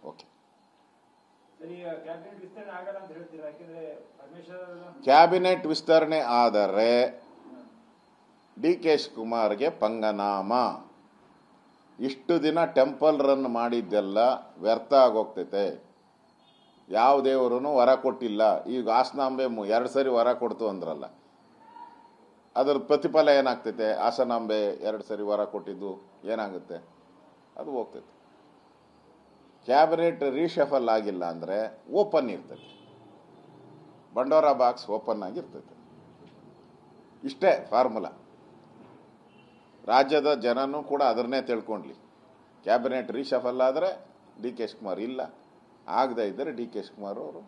Okay. Cabinet ವಿಸ್ತರಣೆ ಆದರೆ D K ಶಿವಕುಮಾರ್ಗೆ ಪಂಗನಾಮ. ಇಷ್ಟು ದಿನ ಟೆಂಪಲ್ ರನ್ ಮಾಡಿದ್ದೆಲ್ಲ ವ್ಯರ್ಥ ಆಗೋಗ್ತೈತೆ. ಯಾವ ದೇವರೂ ವರ ಕೊಟ್ಟಿಲ್ಲ. ಈಗ ಹಾಸನಾಂಬೆ 2 ಸರಿ ವರ ಕೊಡ್ತು ಅಂದ್ರಲ್ಲ, ಅದರ ಪ್ರತಿಫಲ ಏನಾಗ್ತೈತೆ? ಹಾಸನಾಂಬೆ 2 ಸರಿ ವರ ಕೊಟ್ಟಿದ್ದು ಏನಾಗುತ್ತೆ? ಅದು ಹೋಗ್ತೈತೆ. ಕ್ಯಾಬಿನೆಟ್ ರೀಶಫಲ್ ಆಗಿಲ್ಲ ಅಂದರೆ ಓಪನ್ ಇರ್ತೈತೆ, ಬಂಡೋರ ಬಾಕ್ಸ್ ಓಪನ್ ಆಗಿರ್ತೈತೆ. ಇಷ್ಟೇ ಫಾರ್ಮುಲಾ. ರಾಜ್ಯದ ಜನನೂ ಕೂಡ ಅದನ್ನೇ ತಿಳ್ಕೊಂಡ್ಲಿ. ಕ್ಯಾಬಿನೆಟ್ ರೀಶಫಲ್ ಆದರೆ ಡಿ ಕೆ ಶಿವಕುಮಾರ್ ಇಲ್ಲ, ಆಗದೇ ಇದ್ದರೆ ಡಿ ಕೆ ಶಿವಕುಮಾರ್ ಅವರು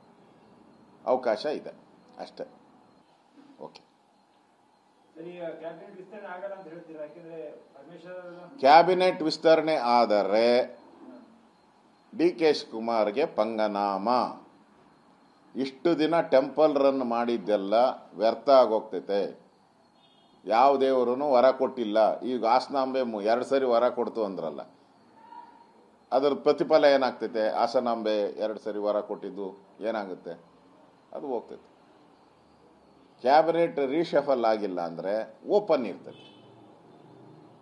ಅವಕಾಶ ಇದೆ, ಅಷ್ಟೇ. ಓಕೆ. ಕ್ಯಾಬಿನೆಟ್ ವಿಸ್ತರಣೆ ಆದರೆ ಡಿ ಕೆ ಶಿವಕುಮಾರ್ಗೆ ಪಂಗನಾಮ. ಇಷ್ಟು ದಿನ ಟೆಂಪಲ್ ರನ್ ಮಾಡಿದ್ದೆಲ್ಲ ವ್ಯರ್ಥ ಆಗೋಗ್ತೈತೆ. ಯಾವ ದೇವರೂ ವರ ಕೊಟ್ಟಿಲ್ಲ. ಈಗ ಹಾಸನಾಂಬೆ 2 ಸರಿ ವರ ಕೊಡ್ತು ಅಂದ್ರಲ್ಲ, ಅದರ ಪ್ರತಿಫಲ ಏನಾಗ್ತೈತೆ? ಹಾಸನಾಂಬೆ 2 ಸರಿ ವರ ಕೊಟ್ಟಿದ್ದು ಏನಾಗುತ್ತೆ? ಅದು ಹೋಗ್ತೈತೆ. ಕ್ಯಾಬಿನೆಟ್ ರೀಶಫಲ್ ಆಗಿಲ್ಲ ಅಂದರೆ ಓಪನ್ ಇರ್ತೈತೆ,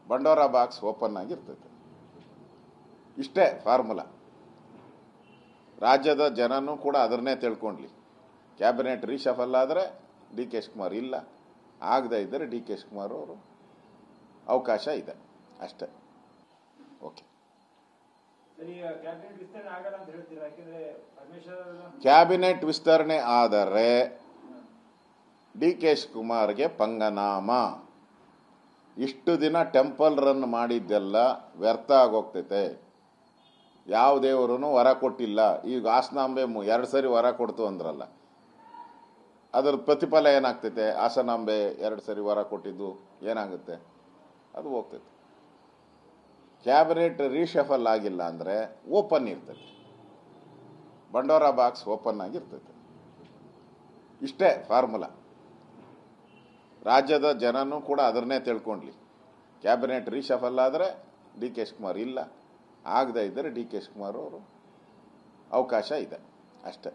ಬಂಡೋರ ಬಾಕ್ಸ್ ಓಪನ್ ಆಗಿರ್ತೈತೆ. ಇಷ್ಟೇ ಫಾರ್ಮುಲಾ. ರಾಜ್ಯದ ಜನನೂ ಕೂಡ ಅದನ್ನೇ ತಿಳ್ಕೊಂಡ್ಲಿ. ಕ್ಯಾಬಿನೆಟ್ ರೀಶಫಲ್ ಆದರೆ ಡಿ ಕೆ ಶಿವಕುಮಾರ್ ಇಲ್ಲ, ಆಗದೇ ಇದ್ದರೆ ಡಿ ಕೆ ಶಿವಕುಮಾರ್ ಅವರು ಅವಕಾಶ ಇದೆ, ಅಷ್ಟೇ. ಓಕೆ. ಕ್ಯಾಬಿನೆಟ್ ವಿಸ್ತರಣೆ ಆದರೆ ಡಿ ಕೆ ಶಿವಕುಮಾರ್ಗೆ ಪಂಗನಾಮ. ಇಷ್ಟು ದಿನ ಟೆಂಪಲ್ ರನ್ ಮಾಡಿದ್ದೆಲ್ಲ ವ್ಯರ್ಥ ಆಗೋಗ್ತೈತೆ. ಯಾವ ದೇವರೂ ವರ ಕೊಟ್ಟಿಲ್ಲ. ಈಗ ಹಾಸನಾಂಬೆ 2 ಸರಿ ವರ ಕೊಡ್ತು ಅಂದ್ರಲ್ಲ, ಅದರ ಪ್ರತಿಫಲ ಏನಾಗ್ತೈತೆ? ಹಾಸನಾಂಬೆ 2 ಸರಿ ವರ ಕೊಟ್ಟಿದ್ದು ಏನಾಗುತ್ತೆ? ಅದು ಹೋಗ್ತೈತೆ. ಕ್ಯಾಬಿನೆಟ್ ರೀಶಫಲ್ ಆಗಿಲ್ಲ ಅಂದರೆ ಓಪನ್ ಇರ್ತೈತೆ, ಬಂಡೋರ ಬಾಕ್ಸ್ ಓಪನ್ ಆಗಿರ್ತೈತೆ. ಇಷ್ಟೇ ಫಾರ್ಮುಲಾ. ರಾಜ್ಯದ ಜನನೂ ಕೂಡ ಅದನ್ನೇ ತಿಳ್ಕೊಂಡ್ಲಿ. ಕ್ಯಾಬಿನೆಟ್ ರೀಶಫಲ್ ಆದರೆ ಡಿ ಕೆ ಶಿವಕುಮಾರ್ ಇಲ್ಲ, ಆಗದೇ ಇದ್ದರೆ ಡಿ ಕೆ ಶಿವಕುಮಾರ್ ಅವರು ಅವಕಾಶ ಇದೆ, ಅಷ್ಟೇ.